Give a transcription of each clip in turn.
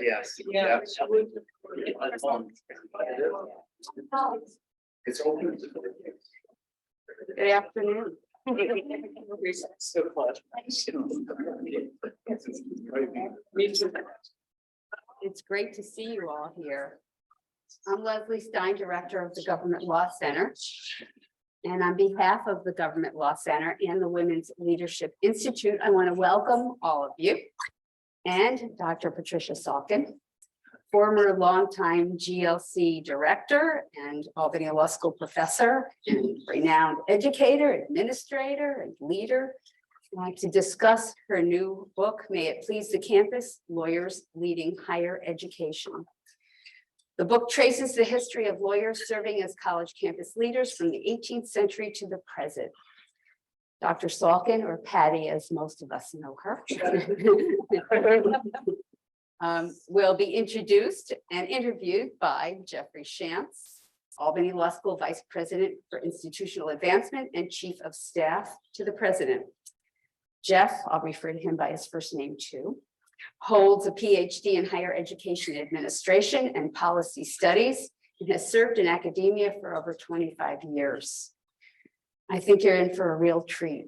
Yes. Yeah. It's open. Good afternoon. So much. It's great to see you all here. I'm Leslie Stein, Director of the Government Law Center. And on behalf of the Government Law Center and the Women's Leadership Institute, I want to welcome all of you and Dr. Patricia Salkin, former longtime GLC director and Albany Law School professor, and renowned educator, administrator, and leader, to discuss her new book, May It Please the Campus, Lawyers Leading Higher Education. The book traces the history of lawyers serving as college campus leaders from the 18th century to the present. Dr. Salkin, or Patty, as most of us know her, will be introduced and interviewed by Jeffrey Shantz, Albany Law School Vice President for Institutional Advancement and Chief of Staff to the President. Jeff, I'll refer to him by his first name too, holds a Ph.D. in Higher Education Administration and Policy Studies and has served in academia for over 25 years. I think you're in for a real treat.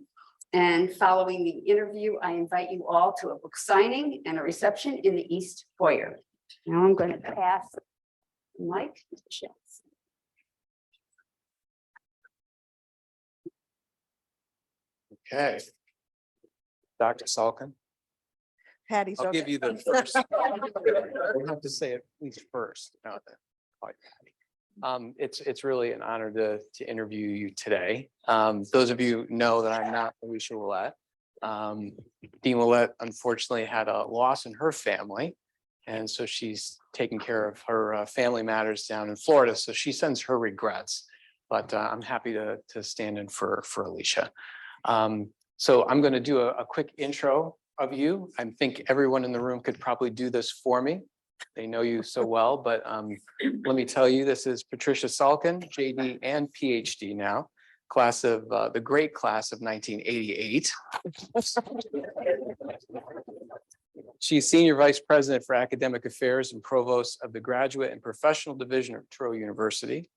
And following the interview, I invite you all to a book signing and a reception in the East Foyer. Now I'm going to pass the mic to Jeff. Okay. Dr. Salkin, Patty's I'll okay. give you the first. We'll have to say it at least first. Not that quite, Patty. It's really an honor to interview you today. Those of you know that I'm not Alicia Willett. Dean Willett unfortunately had a loss in her family, and so she's taking care of her family matters down in Florida. So she sends her regrets, but I'm happy to stand in for Alicia. So I'm going to do a quick intro of you. I think everyone in the room could probably do this for me. They know you so well, but let me tell you, this is Patricia Salkin, JD and PhD now, class of the great class of 1988. She's Senior Vice President for Academic Affairs and Provost of the Graduate and Professional Division of Touro University.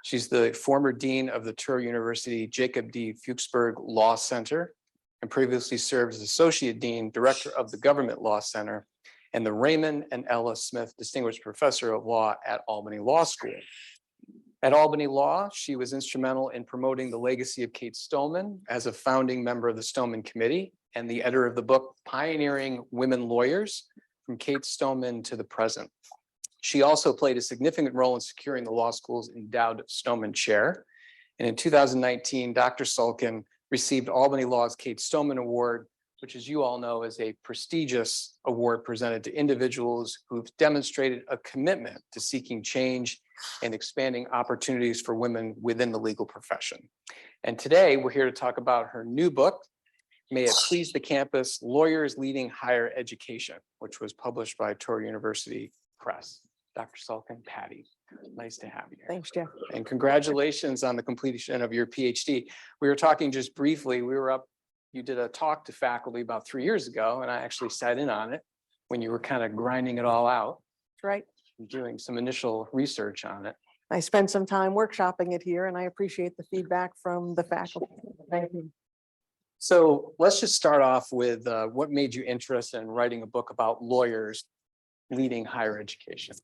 She's the former Dean of the Touro University Jacob D. Fuchsberg Law Center and previously served as Associate Dean, Director of the Government Law Center and the Raymond and Ella Smith Distinguished Professor of Law at Albany Law School. At Albany Law, she was instrumental in promoting the legacy of Kate Stoneman as a founding member of the Stoneman Committee and the editor of the book, Pioneering Women Lawyers, From Kate Stoneman to the Present. She also played a significant role in securing the law school's endowed Stoneman Chair. And in 2019, Dr. Salkin received Albany Law's Kate Stoneman Award, which, as you all know, is a prestigious award presented to individuals who've demonstrated a commitment to seeking change and expanding opportunities for women within the legal profession. And today we're here to talk about her new book, May It Please the Campus, Lawyers Leading Higher Education, which was published by Touro University Press. Dr. Salkin, Patty, nice to have you here. Thanks, Jeff. And congratulations on the completion of your PhD. We were talking just briefly, you did a talk to faculty about 3 years ago, and I actually sat in on it when you were kind of grinding it all out. Right. And doing some initial research on it. I spent some time workshopping it here and I appreciate the feedback from the faculty. Thank you. So let's just start off with what made you interested in writing a book about lawyers leading higher education?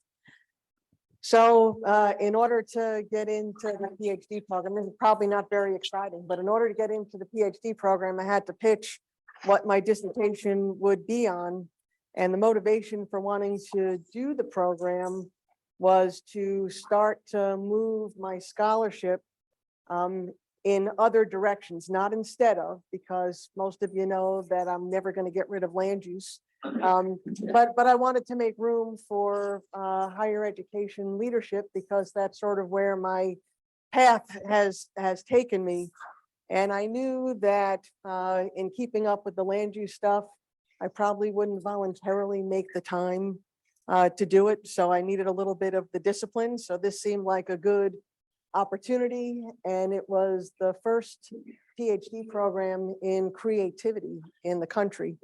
So in order to get into the PhD program, this is probably not very exciting, but in order to get into the PhD program, I had to pitch what my dissertation would be on. And the motivation for wanting to do the program was to start to move my scholarship in other directions, not instead of, because most of you know that I'm never going to get rid of land use. But I wanted to make room for higher education leadership because that's sort of where my path has taken me. And I knew that in keeping up with the land use stuff, I probably wouldn't voluntarily make the time to do it. So I needed a little bit of the discipline. So this seemed like a good opportunity. And it was the first PhD program in creativity in the country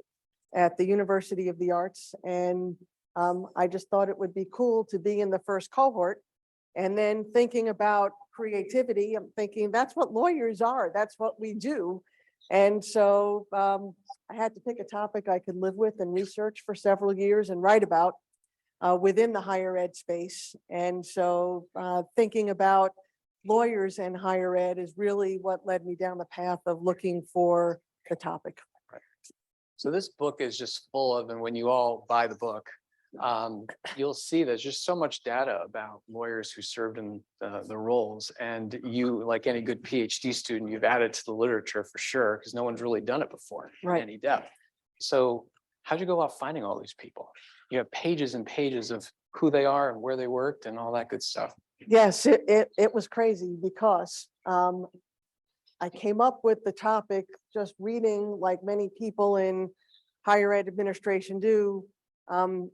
at the University of the Arts. And I just thought it would be cool to be in the first cohort. And then thinking about creativity, I'm thinking that's what lawyers are. That's what we do. And so I had to pick a topic I could live with and research for several years and write about within the higher ed space. And so thinking about lawyers and higher ed is really what led me down the path of looking for the topic. So this book is just full of, and when you all buy the book, you'll see there's just so much data about lawyers who served in the roles. And you, like any good PhD student, you've added to the literature for sure, because no one's really done it before in Right. any depth. So how'd you go about finding all these people? You have pages and pages of who they are and where they worked and all that good stuff. Yes, it was crazy because I came up with the topic just reading, like many people in higher ed administration do.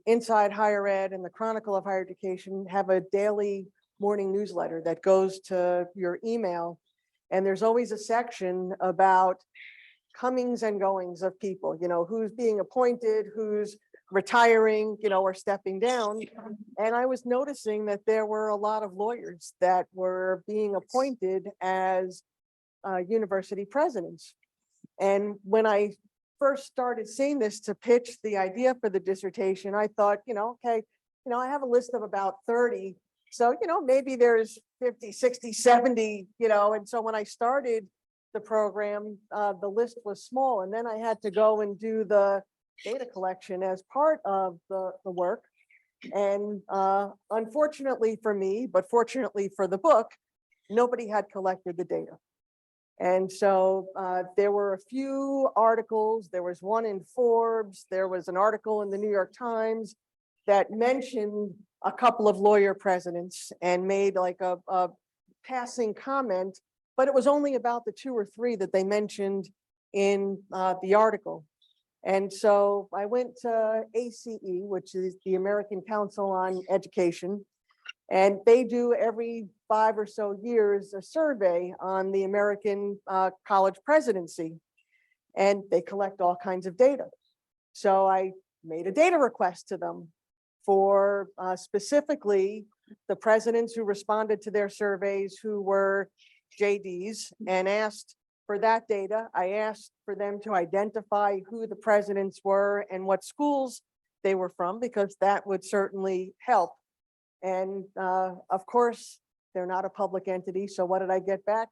Inside Higher Ed and the Chronicle of Higher Education have a daily morning newsletter that goes to your email. And there's always a section about comings and goings of people, you know, who's being appointed, who's retiring, you know, or stepping down. And I was noticing that there were a lot of lawyers that were being appointed as university presidents. And when I first started seeing this to pitch the idea for the dissertation, I thought, you know, okay, you know, I have a list of about 30. So, you know, maybe there's 50, 60, 70, you know, and so when I started the program, the list was small, and then I had to go and do the data collection as part of the work. And unfortunately for me, but fortunately for the book, nobody had collected the data. And so there were a few articles. There was one in Forbes. There was an article in the New York Times that mentioned a couple of lawyer presidents and made like a passing comment, but it was only about the 2 or 3 that they mentioned in the article. And so I went to ACE, which is the American Council on Education, and they do every 5 or so years a survey on the American college presidency, and they collect all kinds of data. So I made a data request to them for specifically the presidents who responded to their surveys who were JDs, and asked for that data. I asked for them to identify who the presidents were and what schools they were from, because that would certainly help. And of course, they're not a public entity. So what did I get back?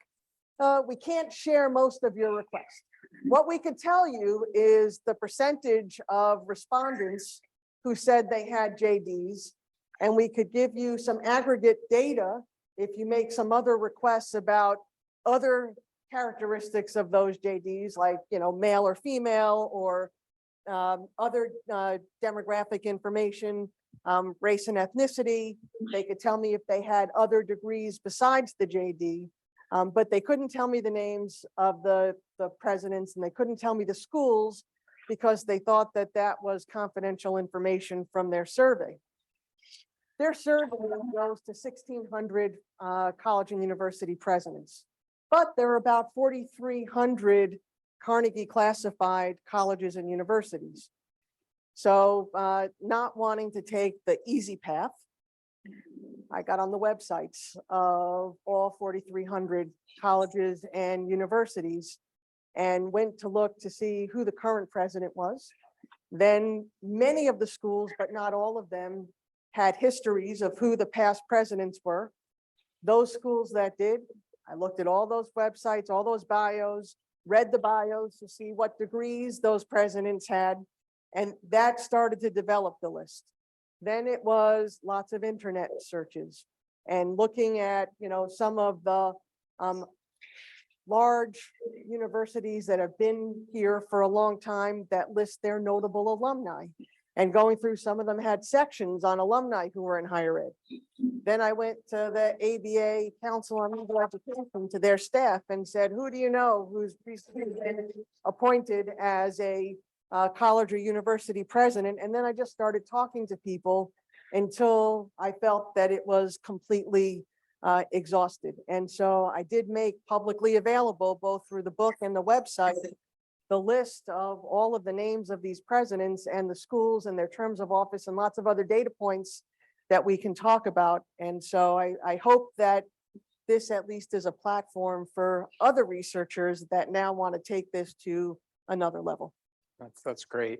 We can't share most of your requests. What we could tell you is the percentage of respondents who said they had JDs, and we could give you some aggregate data if you make some other requests about other characteristics of those JDs, like, you know, male or female, or other demographic information, race and ethnicity. They could tell me if they had other degrees besides the JD, but they couldn't tell me the names of the presidents, and they couldn't tell me the schools because they thought that that was confidential information from their survey. Their survey goes to 1,600 college and university presidents, but there are about 4,300 Carnegie classified colleges and universities. So not wanting to take the easy path, I got on the websites of all 4,300 colleges and universities and went to look to see who the current president was. Then many of the schools, but not all of them, had histories of who the past presidents were. Those schools that did, I looked at all those websites, all those bios, read the bios to see what degrees those presidents had, and that started to develop the list. Then it was lots of internet searches and looking at, you know, some of the large universities that have been here for a long time that list their notable alumni, and going through, some of them had sections on alumni who were in higher ed. Then I went to the ABA Council on Legal Education, to their staff, and said, who do you know who's recently been appointed as a college or university president? And then I just started talking to people until I felt that it was completely exhausted. And so I did make publicly available, both through the book and the website, the list of all of the names of these presidents and the schools and their terms of office and lots of other data points that we can talk about. And so I hope that this at least is a platform for other researchers that now want to take this to another level. That's great.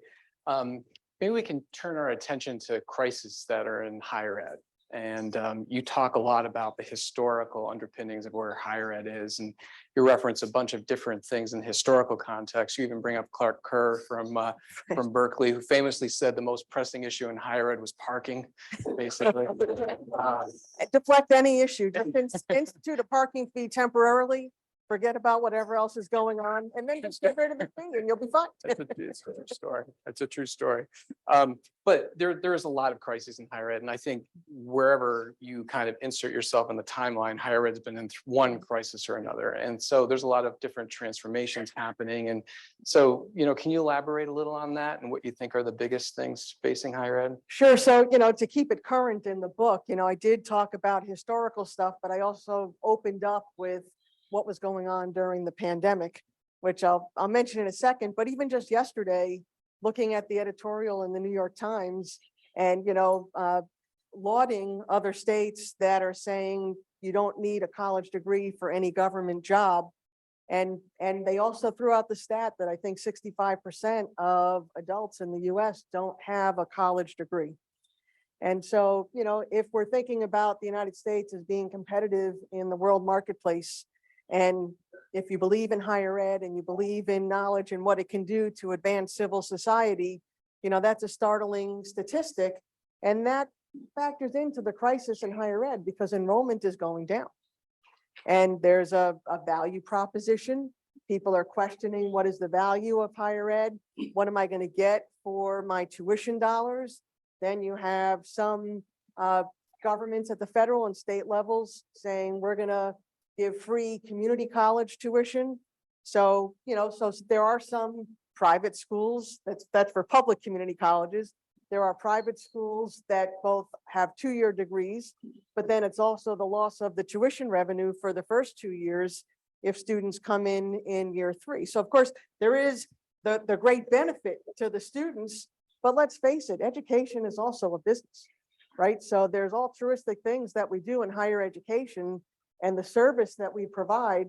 Maybe we can turn our attention to crises that are in higher ed. And you talk a lot about the historical underpinnings of where higher ed is, and you reference a bunch of different things in historical context. You even bring up Clark Kerr from Berkeley, who famously said the most pressing issue in higher ed was parking, basically. Deflect any issue, just institute a parking fee temporarily, forget about whatever else is going on, and then just get rid of the fee and you'll be fine. It's a true story. That's a true story. But there is a lot of crises in higher ed, and I think wherever you kind of insert yourself in the timeline, higher ed's been in one crisis or another, and so there's a lot of different transformations happening. And so, can you elaborate a little on that and what you think are the biggest things facing higher ed? Sure. So, to keep it current in the book, I did talk about historical stuff, but I also opened up with what was going on during the pandemic, which I'll mention in a second. But even just yesterday, looking at the editorial in the New York Times and, lauding other states that are saying you don't need a college degree for any government job. And they also threw out the stat that I think 65% of adults in the US don't have a college degree. And so, if we're thinking about the United States as being competitive in the world marketplace, and if you believe in higher ed and you believe in knowledge and what it can do to advance civil society, that's a startling statistic. And that factors into the crisis in higher ed because enrollment is going down. And there's a value proposition. People are questioning, what is the value of higher ed? What am I going to get for my tuition dollars? Then you have some governments at the federal and state levels saying we're going to give free community college tuition. So, so there are some private schools, that's for public community colleges. There are private schools that both have 2-year degrees, but then it's also the loss of the tuition revenue for the first 2 years if students come in year 3. So of course, there is the great benefit to the students, but let's face it, education is also a business, right? So there's altruistic things that we do in higher education and the service that we provide,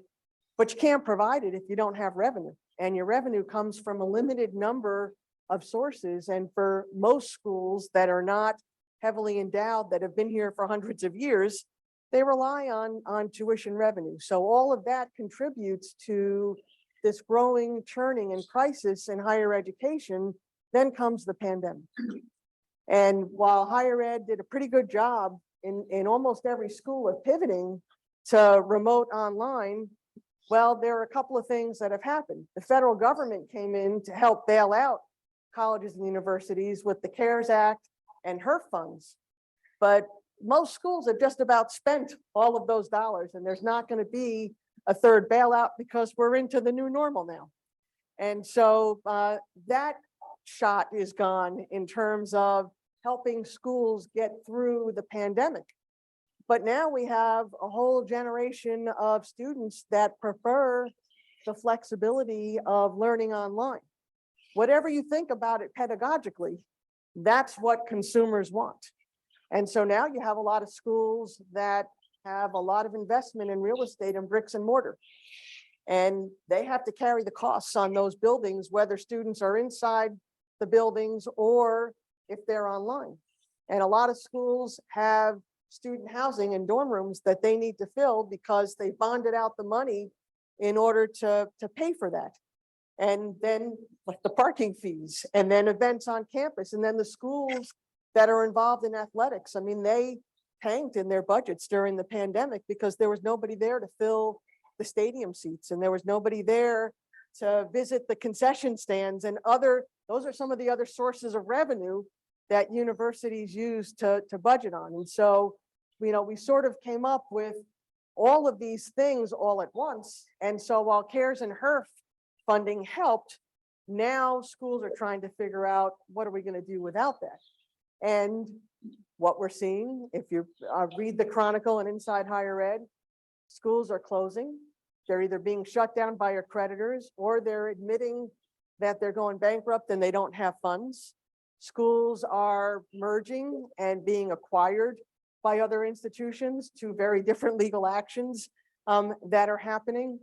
but you can't provide it if you don't have revenue. And your revenue comes from a limited number of sources. And for most schools that are not heavily endowed, that have been here for hundreds of years, they rely on tuition revenue. So all of that contributes to this growing churning and crisis in higher education. Then comes the pandemic. And while higher ed did a pretty good job in almost every school of pivoting to remote online, well, there are a couple of things that have happened. The federal government came in to help bail out colleges and universities with the CARES Act and HERF funds. But most schools have just about spent all of those dollars, and there's not going to be a third bailout because we're into the new normal now. And so that shot is gone in terms of helping schools get through the pandemic. But now we have a whole generation of students that prefer the flexibility of learning online. Whatever you think about it pedagogically, that's what consumers want. And so now you have a lot of schools that have a lot of investment in real estate and bricks and mortar. And they have to carry the costs on those buildings, whether students are inside the buildings or if they're online. And a lot of schools have student housing and dorm rooms that they need to fill because they bonded out the money in order to pay for that. And then like the parking fees and then events on campus and then the schools that are involved in athletics. I mean, they tanked in their budgets during the pandemic because there was nobody there to fill the stadium seats and there was nobody there to visit the concession stands and those are some of the other sources of revenue that universities use to budget on. And so, we sort of came up with all of these things all at once. And so while CARES and HERF funding helped, now schools are trying to figure out what are we going to do without that. And what we're seeing, if you read the Chronicle and Inside Higher Ed, schools are closing. They're either being shut down by accreditors or they're admitting that they're going bankrupt and they don't have funds. Schools are merging and being acquired by other institutions to very different legal actions that are happening.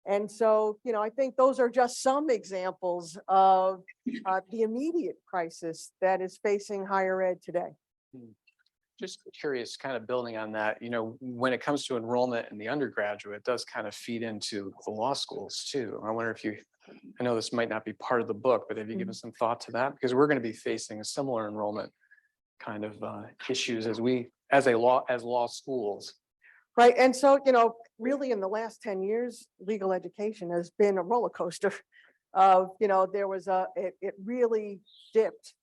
And so, I think those are just some examples of the immediate crisis that is facing higher ed today. Just curious, kind of building on that, when it comes to enrollment in the undergraduate, it does kind of feed into the law schools too. I wonder if I know this might not be part of the book, but have you given some thought to that? Because we're going to be facing a similar enrollment kind of issues as law schools. Right. And so, really in the last 10 years, legal education has been a roller coaster of, there was it really dipped.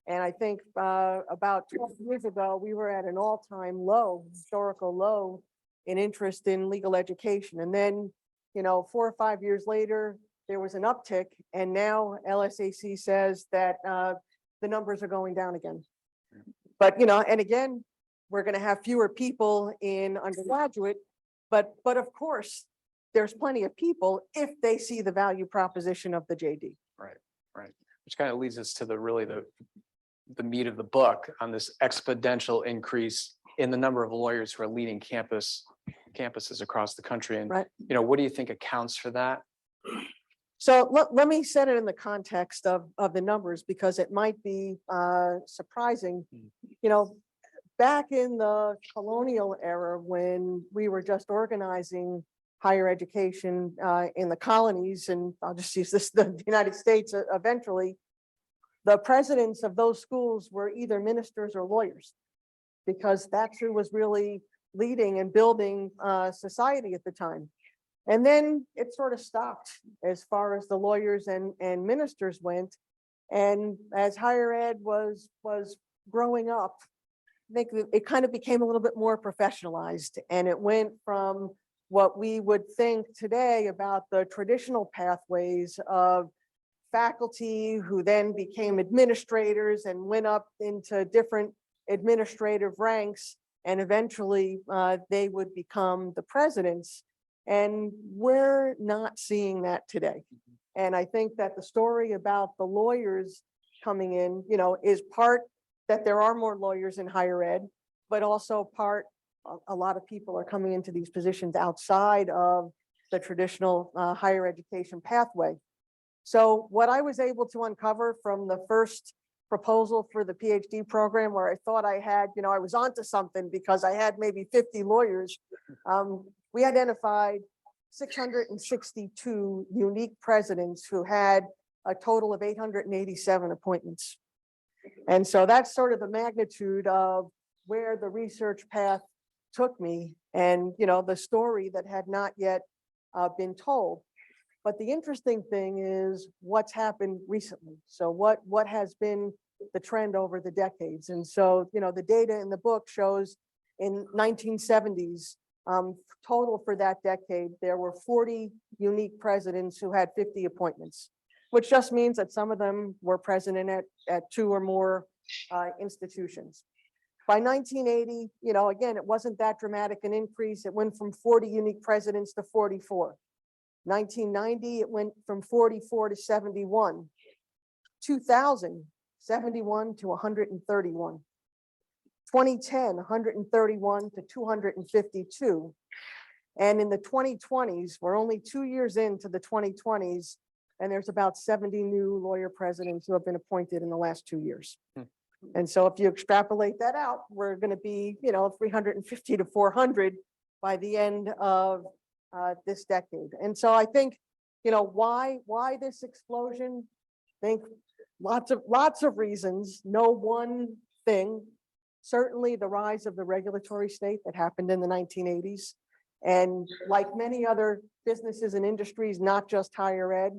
And I think about 12 years ago, we were at an all-time low, historical low in interest in legal education. And then, 4 or 5 years later, there was an uptick. And now LSAC says that the numbers are going down again. But, and again, we're going to have fewer people in undergraduate, but of course, there's plenty of people if they see the value proposition of the JD. Right. Which kind of leads us to the meat of the book on this exponential increase in the number of lawyers who are leading campuses across the country. And, Right. What do you think accounts for that? So let me set it in the context of the numbers, because it might be surprising. Back in the colonial era, when we were just organizing higher education in the colonies, and I'll just use this, the United States eventually, the presidents of those schools were either ministers or lawyers, because that's who was really leading and building society at the time. And then it sort of stopped as far as the lawyers and ministers went. And as higher ed was growing up, I think it kind of became a little bit more professionalized, and it went from what we would think today about the traditional pathways of faculty who then became administrators and went up into different administrative ranks, and eventually they would become the presidents. And we're not seeing that today. And I think that the story about the lawyers coming in, is part that there are more lawyers in higher ed, but also part, a lot of people are coming into these positions outside of the traditional higher education pathway. So what I was able to uncover from the first proposal for the PhD program, where I thought I had, I was onto something because I had maybe 50 lawyers, we identified 662 unique presidents who had a total of 887 appointments. And so that's sort of the magnitude of where the research path took me, and the story that had not yet been told. But the interesting thing is what's happened recently. So what has been the trend over the decades? And so, the data in the book shows in 1970s, total for that decade, there were 40 unique presidents who had 50 appointments, which just means that some of them were president at 2 or more institutions. By 1980, again, it wasn't that dramatic an increase. It went from 40 unique presidents to 44. 1990, it went from 44 to 71. 2000, 71 to 131. 2010, 131 to 252. And in the 2020s, we're only 2 years into the 2020s, and there's about 70 new lawyer presidents who have been appointed in the last 2 years. And so if you extrapolate that out, we're going to be, 350 to 400 by the end of this decade. And so I think, why this explosion? I think lots of reasons. No one thing. Certainly the rise of the regulatory state that happened in the 1980s. And like many other businesses and industries, not just higher ed,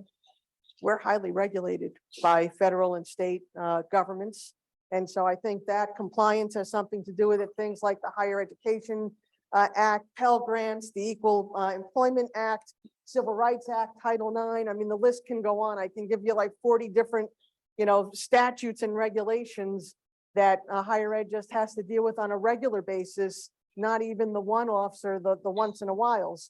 we're highly regulated by federal and state governments. And so I think that compliance has something to do with it. Things like the Higher Education Act, Pell Grants, the Equal Employment Act, Civil Rights Act, Title IX. I mean, the list can go on. I can give you like 40 different, statutes and regulations that higher ed just has to deal with on a regular basis, not even the one-offs or the once in a whiles.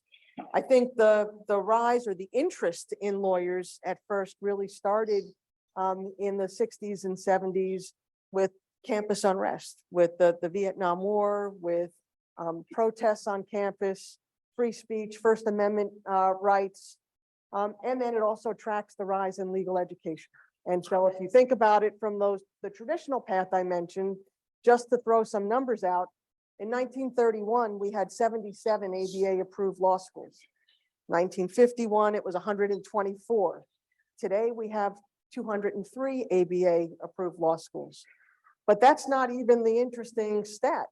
I think the rise or the interest in lawyers at first really started in the 60s and 70s with campus unrest, with the Vietnam War, with protests on campus, free speech, First Amendment rights. And then it also tracks the rise in legal education. And so if you think about it from the traditional path I mentioned, just to throw some numbers out, in 1931, we had 77 ABA approved law schools. 1951, it was 124. Today, we have 203 ABA approved law schools. But that's not even the interesting stat.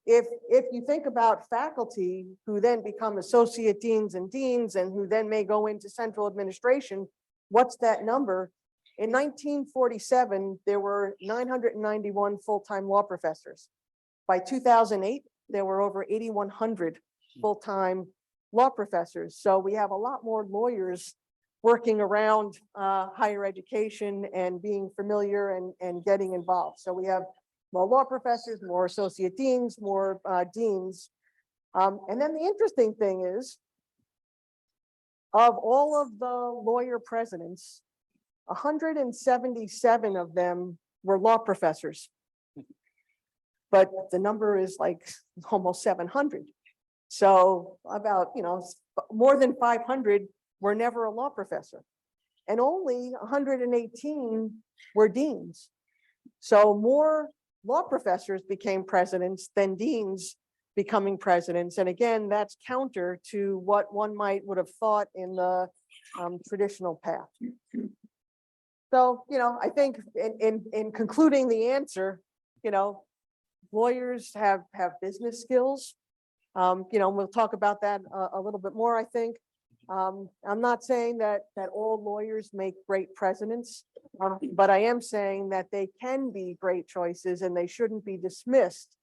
If you think about faculty who then become associate deans and who then may go into central administration, what's that number? In 1947, there were 991 full-time law professors. By 2008, there were over 8,100 full-time law professors. So we have a lot more lawyers working around higher education and being familiar and getting involved. So we have more law professors, more associate deans, more deans. And then the interesting thing is, of all of the lawyer presidents, 177 of them were law professors. But the number is like almost 700. So about, more than 500 were never a law professor. And only 118 were deans. So more law professors became presidents than deans becoming presidents. And again, that's counter to what one would have thought in the traditional path. So, I think in concluding the answer, lawyers have business skills. We'll talk about that a little bit more, I think. I'm not saying that all lawyers make great presidents, but I am saying that they can be great choices and they shouldn't be dismissed.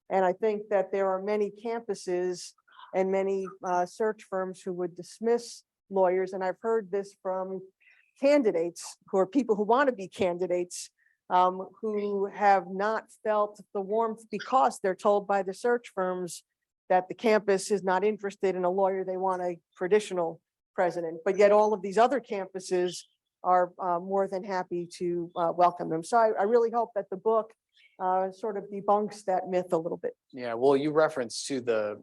And I think that there are many campuses and many search firms who would dismiss lawyers. And I've heard this from candidates who are people who want to be candidates, who have not felt the warmth because they're told by the search firms that the campus is not interested in a lawyer. They want a traditional president, but yet all of these other campuses are more than happy to welcome them. So I really hope that the book sort of debunks that myth a little bit. Yeah, well, you referenced to the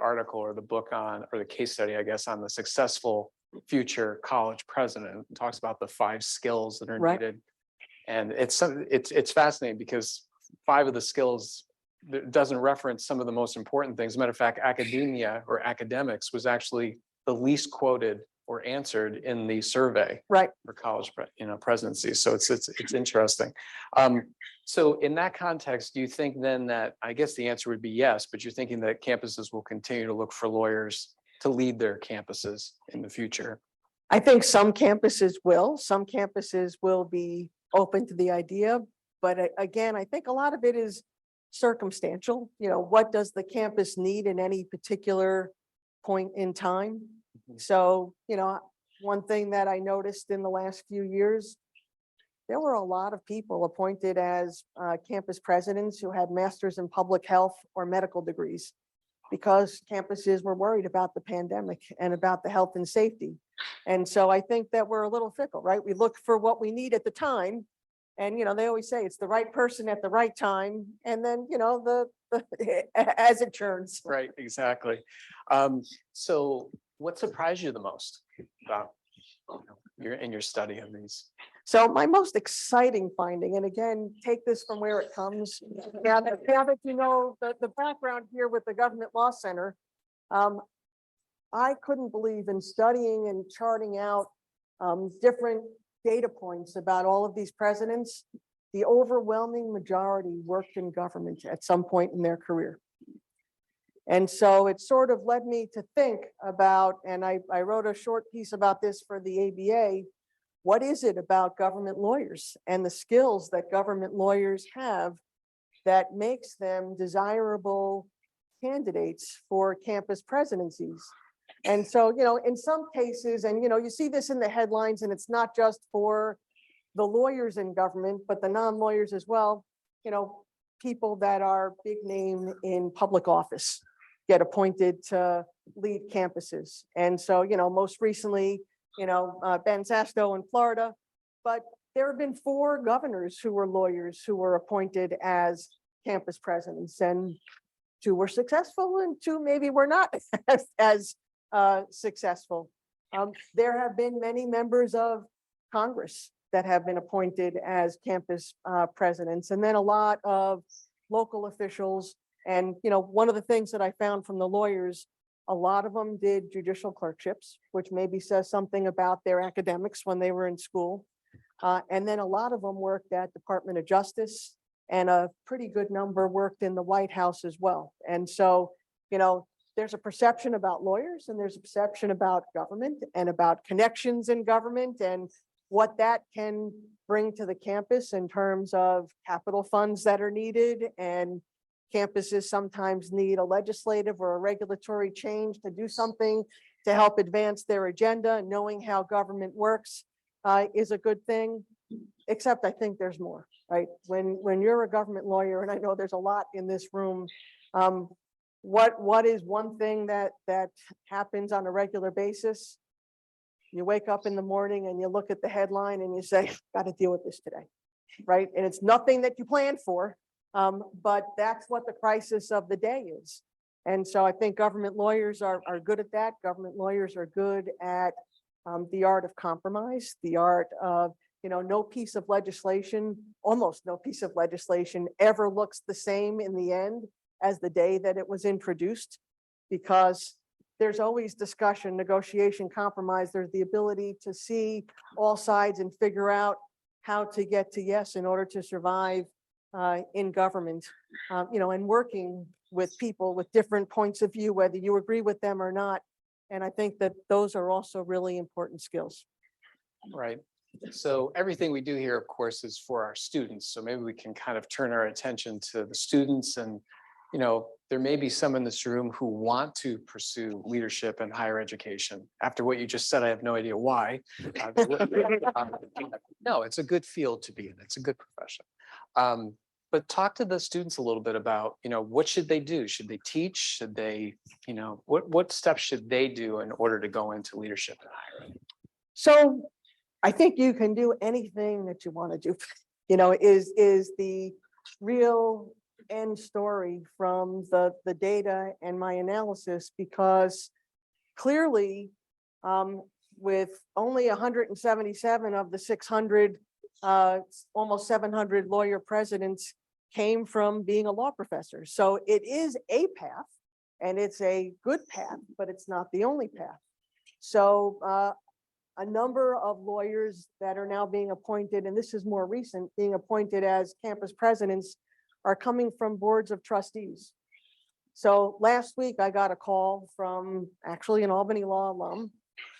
article or the book on, or the case study, I guess, on the successful future college president. It talks about the 5 skills that are needed. And it's fascinating because 5 of the skills doesn't reference some of the most important things. As a matter of fact, academia or academics was actually the least quoted or answered in the survey for college presidencies. So it's interesting. So in that context, do you think then that, I guess the answer would be yes, but you're thinking that campuses will continue to look for lawyers to lead their campuses in the future? I think some campuses will be open to the idea, but again, I think a lot of it is circumstantial. What does the campus need in any particular point in time? So, one thing that I noticed in the last few years, there were a lot of people appointed as campus presidents who had masters in public health or medical degrees, because campuses were worried about the pandemic and about the health and safety. And so I think that we're a little fickle, right? We look for what we need at the time. And, they always say it's the right person at the right time. And then, as it turns. Right, exactly. So what surprised you the most about your study of these? So my most exciting finding, and again, take this from where it comes. Now that the background here with the Government Law Center, I couldn't believe in studying and charting out different data points about all of these presidents. The overwhelming majority worked in government at some point in their career. And so it sort of led me to think about, and I wrote a short piece about this for the ABA, what is it about government lawyers and the skills that government lawyers have that makes them desirable candidates for campus presidencies? And so, in some cases, and you see this in the headlines, and it's not just for the lawyers in government, but the non-lawyers as well, people that are big name in public office. get appointed to lead campuses. And so, most recently, Ben Sasto in Florida, but there have been 4 governors who were lawyers who were appointed as campus presidents, and 2 were successful and 2 maybe were not as successful. There have been many members of Congress that have been appointed as campus presidents, and then a lot of local officials. And, one of the things that I found from the lawyers, a lot of them did judicial clerkships, which maybe says something about their academics when they were in school. And then a lot of them worked at Department of Justice, and a pretty good number worked in the White House as well. And so, there's a perception about lawyers, and there's a perception about government and about connections in government and what that can bring to the campus in terms of capital funds that are needed. And campuses sometimes need a legislative or a regulatory change to do something to help advance their agenda. Knowing how government works is a good thing, except I think there's more, right? When you're a government lawyer, and I know there's a lot in this room, what is one thing that happens on a regular basis? You wake up in the morning and you look at the headline and you say, got to deal with this today, right? And it's nothing that you planned for, but that's what the crisis of the day is. And so I think government lawyers are good at that. Government lawyers are good at the art of compromise, the art of, no piece of legislation, almost no piece of legislation ever looks the same in the end as the day that it was introduced, because there's always discussion, negotiation, compromise. There's the ability to see all sides and figure out how to get to yes in order to survive in government, and working with people with different points of view, whether you agree with them or not. And I think that those are also really important skills. Right. So everything we do here, of course, is for our students. So maybe we can kind of turn our attention to the students. And, there may be some in this room who want to pursue leadership in higher education. After what you just said, I have no idea why. No, it's a good field to be in. It's a good profession. But talk to the students a little bit about, what should they do? Should they teach? Should they, what steps should they do in order to go into leadership in higher ed? So I think you can do anything that you want to do, is the real end story from the data and my analysis, because clearly with only 177 of the 600, almost 700 lawyer presidents came from being a law professor. So it is a path, and it's a good path, but it's not the only path. So a number of lawyers that are now being appointed, and this is more recent, being appointed as campus presidents, are coming from boards of trustees. So last week I got a call from actually an Albany law alum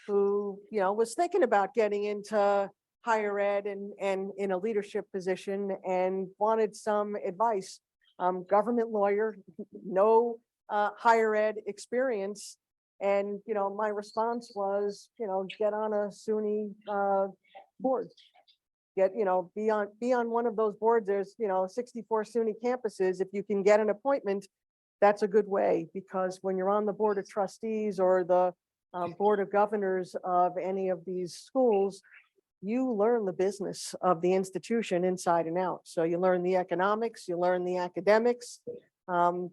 who, was thinking about getting into higher ed and in a leadership position and wanted some advice. Government lawyer, no higher ed experience. And, my response was, get on a SUNY board. Be on one of those boards. There's, 64 SUNY campuses. If you can get an appointment, that's a good way, because when you're on the board of trustees or the board of governors of any of these schools, you learn the business of the institution inside and out. So you learn the economics, you learn the academics, and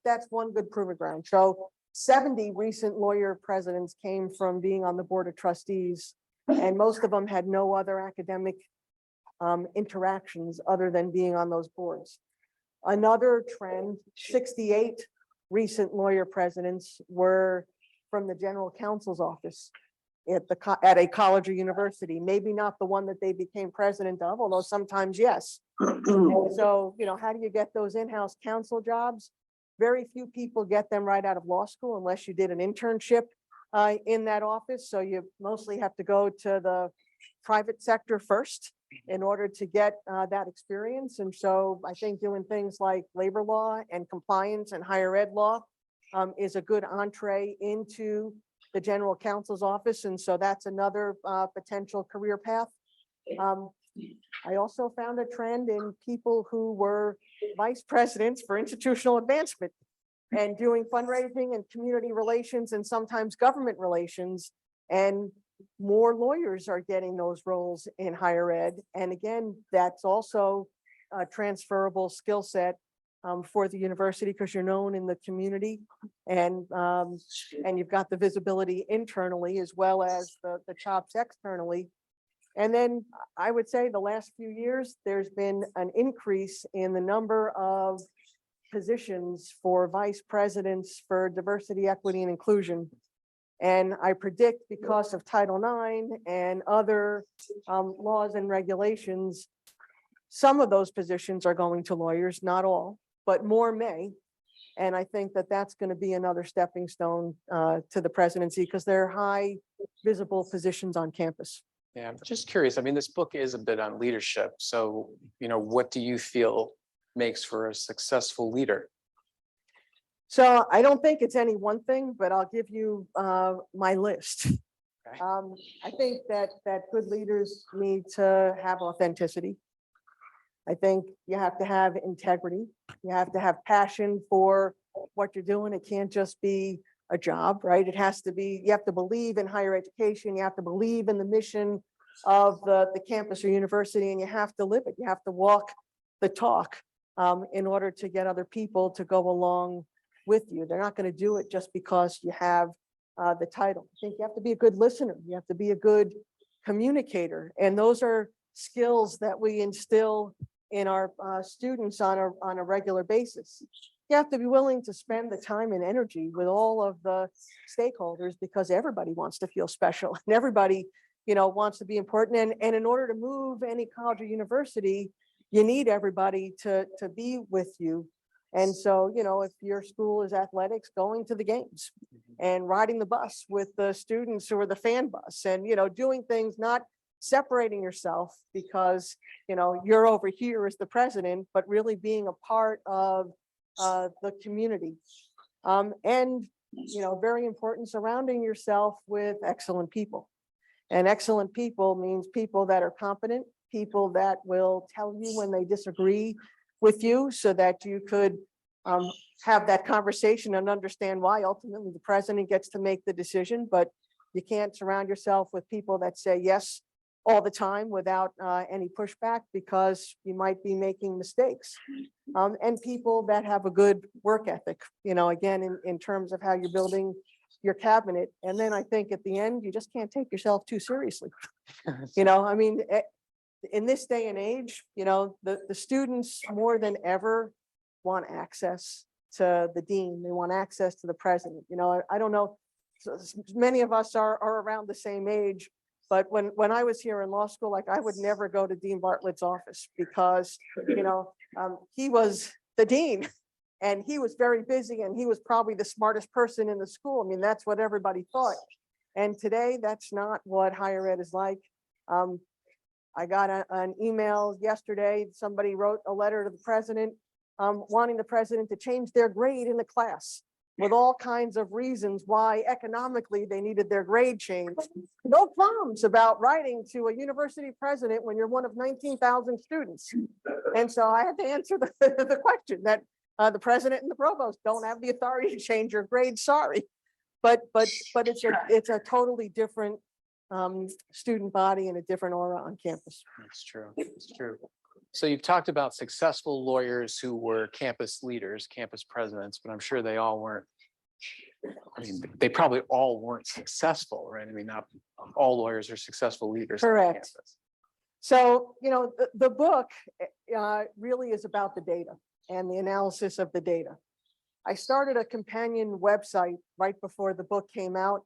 that's one good proving ground. So 70 recent lawyer presidents came from being on the board of trustees, and most of them had no other academic interactions other than being on those boards. Another trend, 68 recent lawyer presidents were from the general counsel's office at a college or university, maybe not the one that they became president of, although sometimes yes. And so, how do you get those in-house counsel jobs? Very few people get them right out of law school unless you did an internship in that office. So you mostly have to go to the private sector first in order to get that experience. And so I think doing things like labor law and compliance and higher ed law is a good entree into the general counsel's office. And so that's another potential career path. I also found a trend in people who were vice presidents for institutional advancement. and doing fundraising and community relations and sometimes government relations. And more lawyers are getting those roles in higher ed. And again, that's also a transferable skill set for the university because you're known in the community and you've got the visibility internally as well as the chops externally. And then I would say the last few years, there's been an increase in the number of positions for vice presidents for diversity, equity, and inclusion. And I predict because of Title IX and other laws and regulations, some of those positions are going to lawyers, not all, but more may. And I think that that's going to be another stepping stone to the presidency because they're high visible positions on campus. Yeah, I'm just curious. I mean, this book is a bit on leadership. So, what do you feel makes for a successful leader? So I don't think it's any one thing, but I'll give you my list. Okay. I think that good leaders need to have authenticity. I think you have to have integrity. You have to have passion for what you're doing. It can't just be a job, right? It has to be, you have to believe in higher education. You have to believe in the mission of the campus or university, and you have to live it. You have to walk the talk in order to get other people to go along with you. They're not going to do it just because you have the title. I think you have to be a good listener. You have to be a good communicator. And those are skills that we instill in our students on a regular basis. You have to be willing to spend the time and energy with all of the stakeholders because everybody wants to feel special and everybody, wants to be important. And in order to move any college or university, you need everybody to be with you. And so, if your school is athletics, going to the games and riding the bus with the students or the fan bus and, doing things, not separating yourself because, you're over here as the president, but really being a part of the community. And, very important, surrounding yourself with excellent people. And excellent people means people that are competent, people that will tell you when they disagree with you so that you could have that conversation and understand why ultimately the president gets to make the decision, but you can't surround yourself with people that say yes all the time without any pushback because you might be making mistakes. And people that have a good work ethic, again, in terms of how you're building your cabinet. And then I think at the end, you just can't take yourself too seriously. I mean, in this day and age, the students more than ever want access to the dean. They want access to the president. I don't know, so many of us are around the same age, but when I was here in law school, like I would never go to Dean Bartlett's office because, he was the dean and he was very busy and he was probably the smartest person in the school. I mean, that's what everybody thought. And today that's not what higher ed is like. I got an email yesterday. Somebody wrote a letter to the president wanting the president to change their grade in the class with all kinds of reasons why economically they needed their grade changed. No qualms about writing to a university president when you're one of 19,000 students. And so I had to answer the question that the president and the provost don't have the authority to change your grade, sorry. But it's a totally different student body and a different aura on campus. That's true. It's true. So you've talked about successful lawyers who were campus leaders, campus presidents, but I'm sure they all weren't. I mean, they probably all weren't successful, right? I mean, not all lawyers are successful leaders. on Correct. campus. So, the book really is about the data and the analysis of the data. I started a companion website right before the book came out.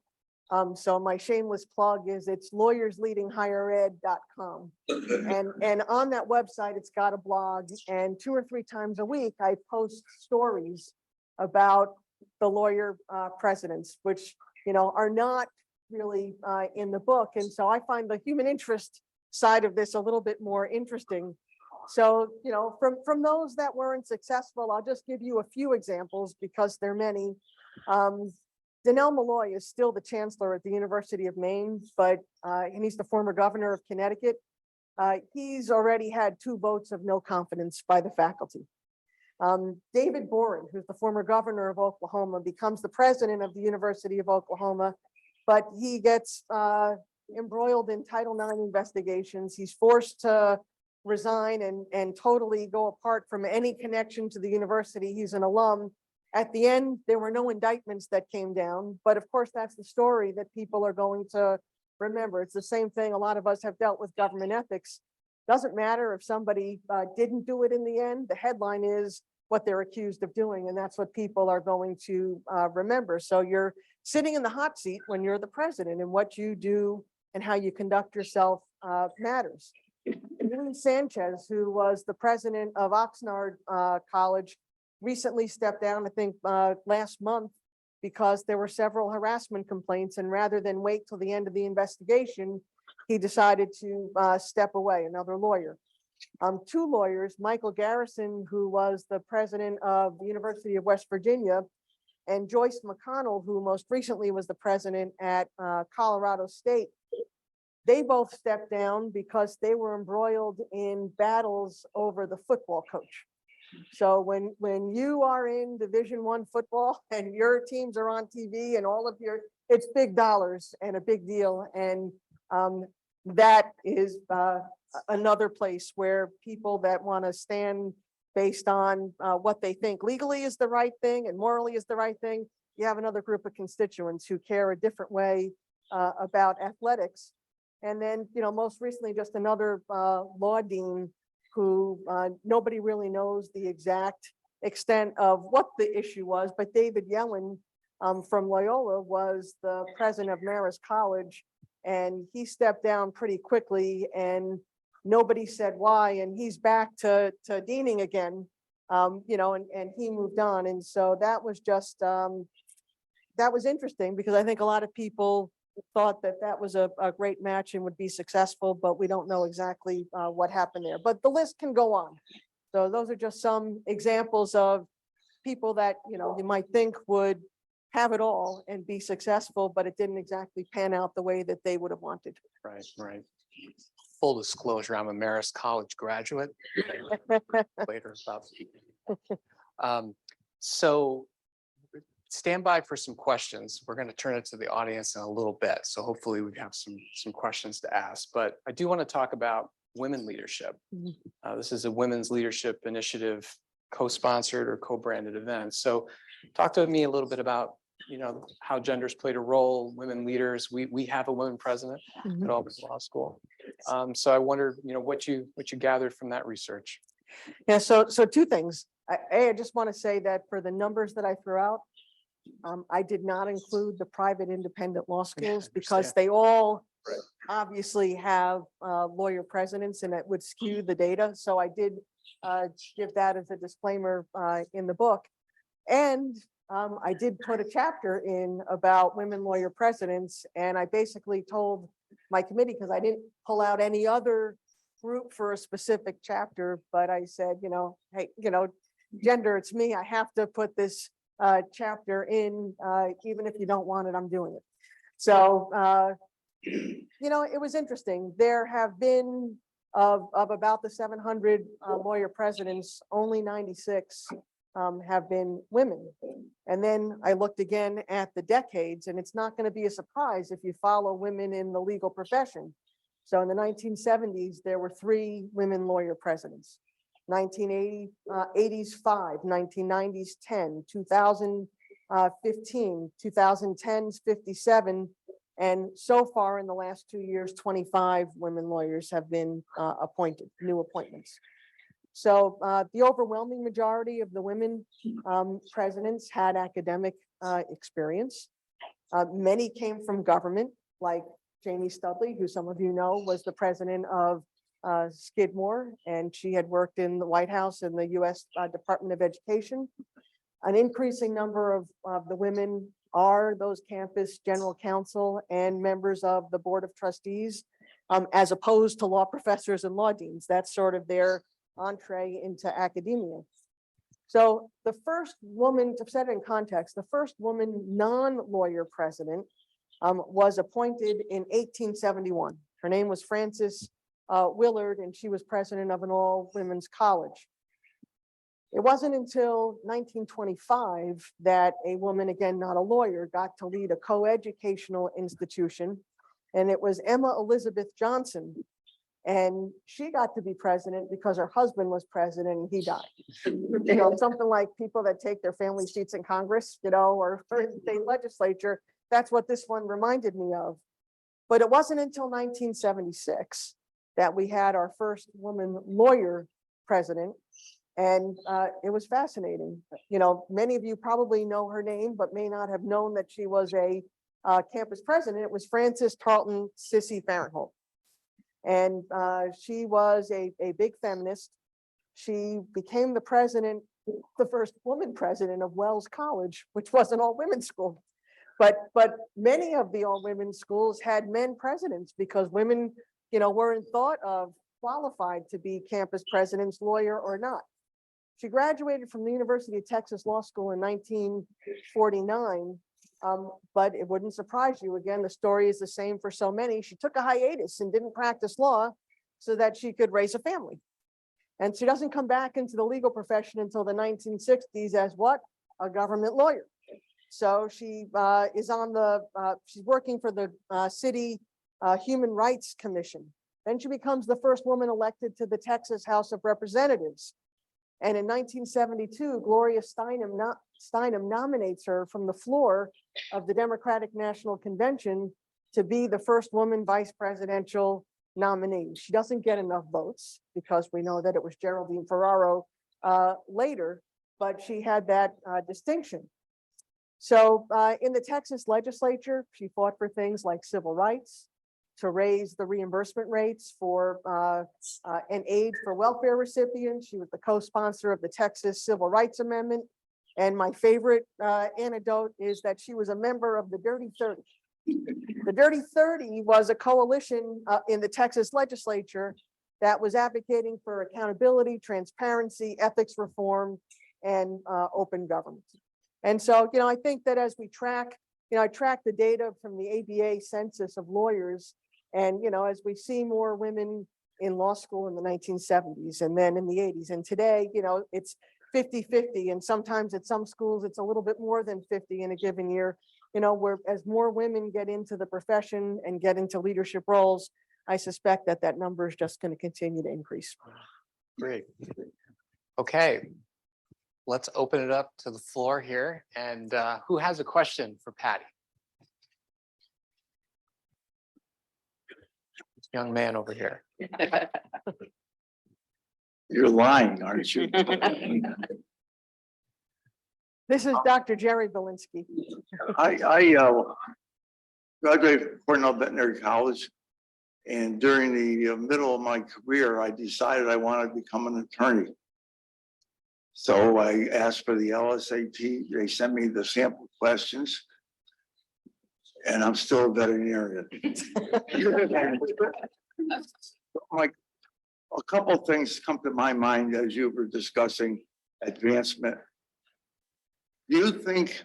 So my shameless plug is it's lawyersleadinghighered.com. And on that website, it's got a blog, and 2 or 3 times a week, I post stories about the lawyer presidents, which, are not really in the book. And so I find the human interest side of this a little bit more interesting. So, from those that weren't successful, I'll just give you a few examples because there are many. Donnell Malloy is still the chancellor at the University of Maine, but and he's the former governor of Connecticut. He's already had 2 votes of no confidence by the faculty. David Boren, who's the former governor of Oklahoma, becomes the president of the University of Oklahoma, but he gets embroiled in Title IX investigations. He's forced to resign and totally go apart from any connection to the university. He's an alum. At the end, there were no indictments that came down, but of course, that's the story that people are going to remember. It's the same thing. A lot of us have dealt with government ethics. Doesn't matter if somebody didn't do it in the end. The headline is what they're accused of doing, and that's what people are going to remember. So you're sitting in the hot seat when you're the president, and what you do and how you conduct yourself matters. Louis Sanchez, who was the president of Oxnard College, recently stepped down, I think last month, because there were several harassment complaints, and rather than wait till the end of the investigation, he decided to step away, another lawyer. Two lawyers, Michael Garrison, who was the president of the University of West Virginia, and Joyce McConnell, who most recently was the president at Colorado State. They both stepped down because they were embroiled in battles over the football coach. So when you are in Division I football and your teams are on TV and all of it's big dollars and a big deal. And that is another place where people that want to stand based on what they think legally is the right thing and morally is the right thing, you have another group of constituents who care a different way about athletics. And then, most recently, just another law dean who nobody really knows the exact extent of what the issue was, but David Yellen from Loyola was the president of Marist College, and he stepped down pretty quickly, and nobody said why, and he's back to deaning again, and he moved on. And so that was just, that was interesting, because I think a lot of people thought that was a great match and would be successful, but we don't know exactly what happened there. But the list can go on. So those are just some examples of people that, you might think would have it all and be successful, but it didn't exactly pan out the way that they would have wanted. Right, right. Full disclosure, I'm a Marist College graduate. Later about. So stand by for some questions. We're going to turn it to the audience in a little bit. So hopefully we have some questions to ask, but I do want to talk about women leadership. This is a women's leadership initiative, co-sponsored or co-branded event. So talk to me a little bit about, how genders played a role, women leaders. We have a women president at Albany Law School. So I wondered, what you gathered from that research. Yeah, so two things. I just want to say that for the numbers that I threw out, I did not include the private independent law schools because they all obviously have lawyer presidents, and it would skew the data. So I did give that as a disclaimer in the book. And I did put a chapter in about women lawyer presidents, and I basically told my committee, because I didn't pull out any other group for a specific chapter, but I said, hey, gender, it's me. I have to put this chapter in, even if you don't want it, I'm doing it. So, it was interesting. There have been of about the 700 lawyer presidents, only 96 have been women. And then I looked again at the decades, and it's not going to be a surprise if you follow women in the legal profession. So in the 1970s, there were 3 women lawyer presidents. 1980s 5, 1990s 10, 2015, 2010s 57, and so far in the last 2 years, 25 women lawyers have been appointed, new appointments. So the overwhelming majority of the women presidents had academic experience. Many came from government, like Jamie Studley, who some of you know was the president of Skidmore, and she had worked in the White House and the U.S. Department of Education. An increasing number of the women are those campus general counsel and members of the Board of Trustees, as opposed to law professors and law deans. That's sort of their entree into academia. So the first woman, to set it in context, the first woman non-lawyer president was appointed in 1871. Her name was Frances Willard, and she was president of an all-women's college. It wasn't until 1925 that a woman, again, not a lawyer, got to lead a coeducational institution. And it was Emma Elizabeth Johnson. And she got to be president because her husband was president and he died. You know, something like people that take their family seats in Congress, you know, or in the state legislature. That's what this one reminded me of. But it wasn't until 1976 that we had our first woman lawyer president. And it was fascinating. You know, many of you probably know her name, but may not have known that she was a campus president. It was Frances Tarleton Sissy Farenthold. And she was a big feminist. She became the president, the first woman president of Wells College, which was an all-women's school. But many of the all-women's schools had men presidents because women, you know, weren't thought of qualified to be campus presidents, lawyer or not. She graduated from the University of Texas Law School in 1949. But it wouldn't surprise you. Again, the story is the same for so many. She took a hiatus and didn't practice law so that she could raise a family. And she doesn't come back into the legal profession until the 1960s as what? A government lawyer. So she is on the, she's working for the city Human Rights Commission. Then she becomes the first woman elected to the Texas House of Representatives. And in 1972, Gloria Steinem nominates her from the floor of the Democratic National Convention to be the first woman vice presidential nominee. She doesn't get enough votes because we know that it was Geraldine Ferraro later, but she had that distinction. So in the Texas legislature, she fought for things like civil rights, to raise the reimbursement rates for and aid for welfare recipients. She was the co-sponsor of the Texas Civil Rights Amendment. And my favorite anecdote is that she was a member of the Dirty 30. The Dirty 30 was a coalition in the Texas legislature that was advocating for accountability, transparency, ethics reform, and open government. And so, you know, I think that as we track, you know, I track the data from the ABA census of lawyers. And, you know, as we see more women in law school in the 1970s and then in the 80s, and today, you know, it's 50-50. And sometimes at some schools, it's a little bit more than 50 in a given year. You know, where as more women get into the profession and get into leadership roles, I suspect that that number is just going to continue to increase. Great. Okay. Let's open it up to the floor here. And who has a question for Patty? Young man over here. You're lying, aren't you? This is Dr. Jerry Belinsky. I graduated from Cornell Veterinary College, and during the middle of my career, I decided I wanted to become an attorney. So I asked for the LSAT. They sent me the sample questions, and I'm still a veterinarian. Like a couple of things come to my mind as you were discussing advancement. Do you think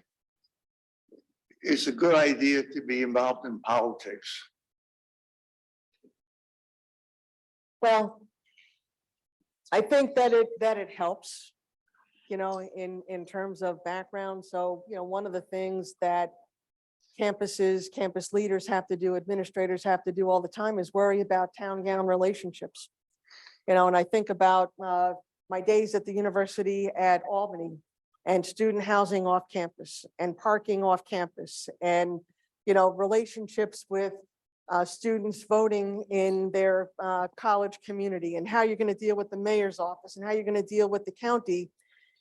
it's a good idea to be involved in politics? Well, I think that it helps, you know, in terms of background. So, you know, one of the things that campus leaders have to do, administrators have to do all the time is worry about town-gown relationships. You know, and I think about my days at the university at Albany and student housing off campus and parking off campus and, you know, relationships with students voting in their college community and how you're going to deal with the mayor's office and how you're going to deal with the county.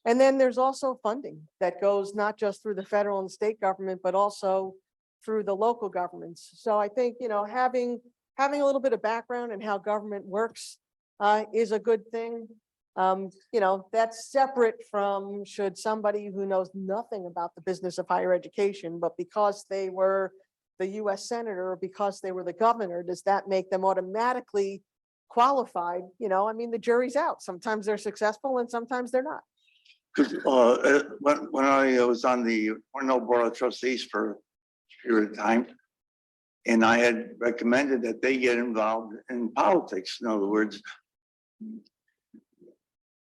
And then there's also funding that goes not just through the federal and state government, but also through the local governments. So I think, you know, having a little bit of background in how government works is a good thing. You know, that's separate from should somebody who knows nothing about the business of higher education, but because they were the US Senator or because they were the governor, does that make them automatically qualified? You know, I mean, the jury's out. Sometimes they're successful and sometimes they're not. Because when I was on the Cornell Board of Trustees for a period of time, and I had recommended that they get involved in politics. In other words,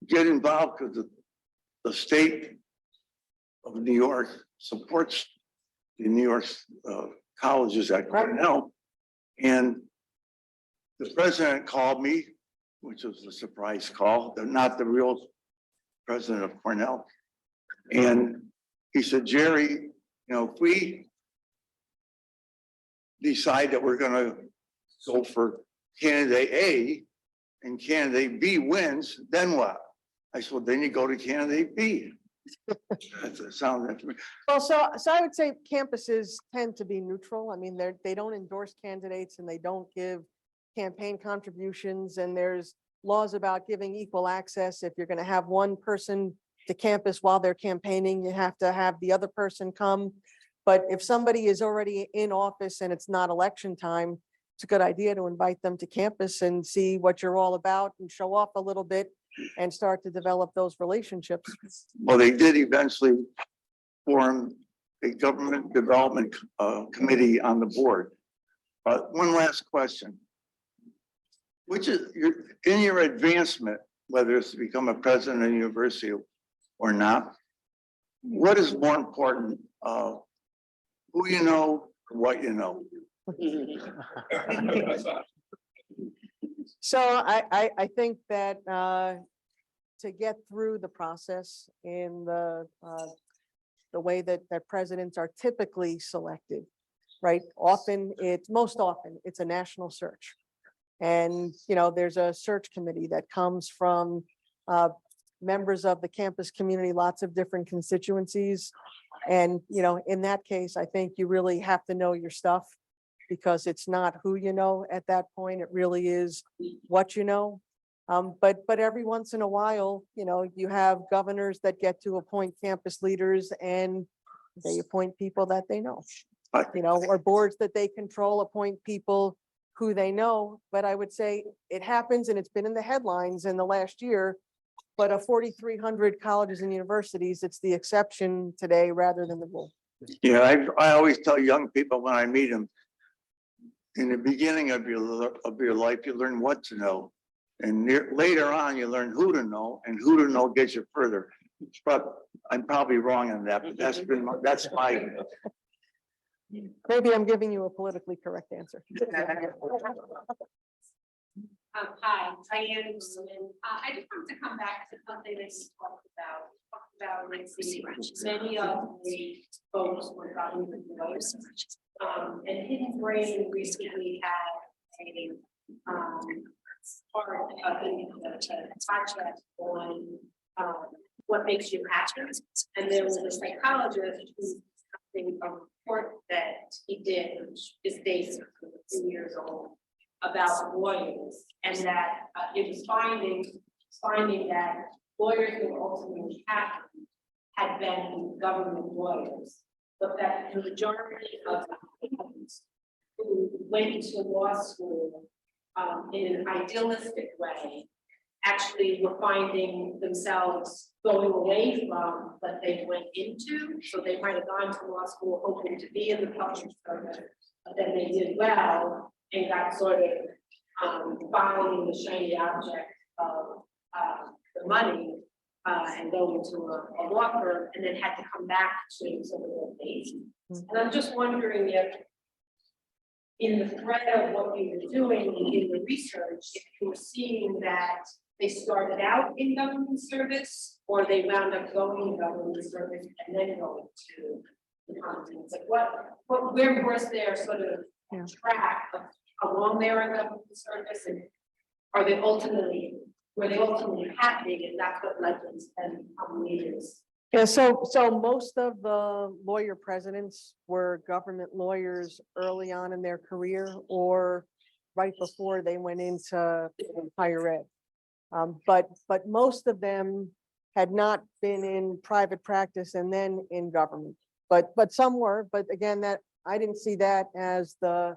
get involved because the state of New York supports the New York colleges at Cornell. And the president called me, which was a surprise call. They're not the real president of Cornell. And he said, Jerry, if we decide that we're going to go for candidate A and candidate B wins, then what? I said, well, then you go to candidate B. That sounds. Well, so I would say campuses tend to be neutral. I mean, they don't endorse candidates and they don't give campaign contributions, and there's laws about giving equal access. If you're going to have one person to campus while they're campaigning, you have to have the other person come. But if somebody is already in office and it's not election time, it's a good idea to invite them to campus and see what you're all about and show off a little bit and start to develop those relationships. Well, they did eventually form a government development committee on the board. One last question. Which is in your advancement, whether it's to become a president of a university or not, what is more important, who you know or what you know? So I think that to get through the process in the way that presidents are typically selected, right? Most often it's a national search. And, there's a search committee that comes from members of the campus community, lots of different constituencies. And, in that case, I think you really have to know your stuff, because it's not who you know at that point. It really is what you know. But every once in a while, you have governors that get to appoint campus leaders and they appoint people that they know, or boards that they control appoint people who they know. But I would say it happens, and it's been in the headlines in the last year, but of 4,300 colleges and universities, it's the exception today rather than the rule. Yeah, I always tell young people when I meet them, in the beginning of your life, you learn what to know. And later on, you learn who to know, and who to know gets you further. But I'm probably wrong on that, but that's my. Maybe I'm giving you a politically correct answer. Hi, Diane. I just wanted to come back to something that you talked about like many of the folks were government employees. And Hidden Brain recently had a part of the project on what makes you happy. And there was a psychologist who something a report that he did, which is basically 2 years old, about lawyers, and that it was finding that lawyers who were ultimately happy had been government lawyers, but that the majority of students who went to law school in an idealistic way actually were finding themselves going away from what they went into. So they might have gone to law school hoping to be in the public service, but then they did well and got sort of following the shiny object of the money and going to a law firm, and then had to come back to sort of their base. And I'm just wondering if, in the thread of what you were doing in the research, if you were seeing that they started out in government service, or they wound up going in government service and then going to the contents. Like where was their sort of track of along there in government service, and were they ultimately happy, and that's what led them to become leaders? Yeah, so most of the lawyer presidents were government lawyers early on in their career or right before they went into higher ed. But most of them had not been in private practice and then in government. But some were, but again, that I didn't see that as the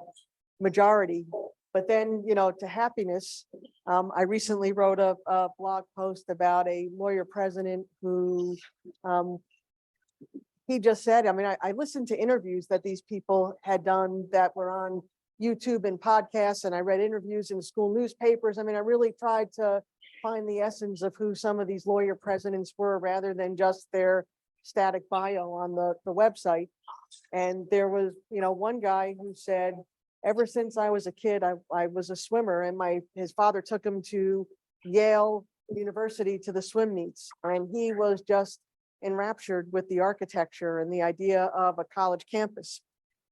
majority. But then, to happiness, I recently wrote a blog post about a lawyer president who he just said, I listened to interviews that these people had done that were on YouTube and podcasts, and I read interviews in school newspapers. I really tried to find the essence of who some of these lawyer presidents were rather than just their static bio on the website. And there was, one guy who said, ever since I was a kid, I was a swimmer, and his father took him to Yale University to the swim meets. And he was just enraptured with the architecture and the idea of a college campus.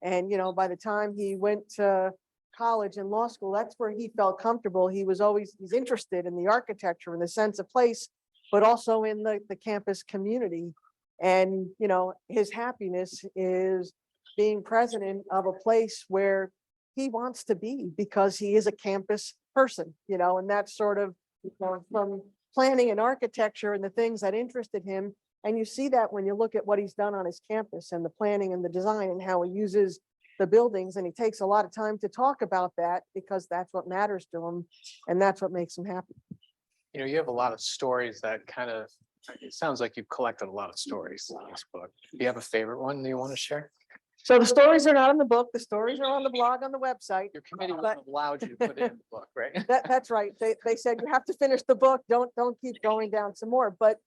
And, by the time he went to college and law school, that's where he felt comfortable. He's interested in the architecture and the sense of place, but also in the campus community. And, his happiness is being president of a place where he wants to be because he is a campus person, and that's sort of from planning and architecture and the things that interested him. And you see that when you look at what he's done on his campus and the planning and the design and how he uses the buildings. And he takes a lot of time to talk about that because that's what matters to him. And that's what makes him happy. You have a lot of stories that it sounds like you've collected a lot of stories in this book. Do you have a favorite one that you want to share? So the stories are not in the book. The stories are on the blog on the website. Your committee But- wouldn't have allowed you to put it in the book, right? That's right. They said you have to finish the book. Don't keep going down some more. But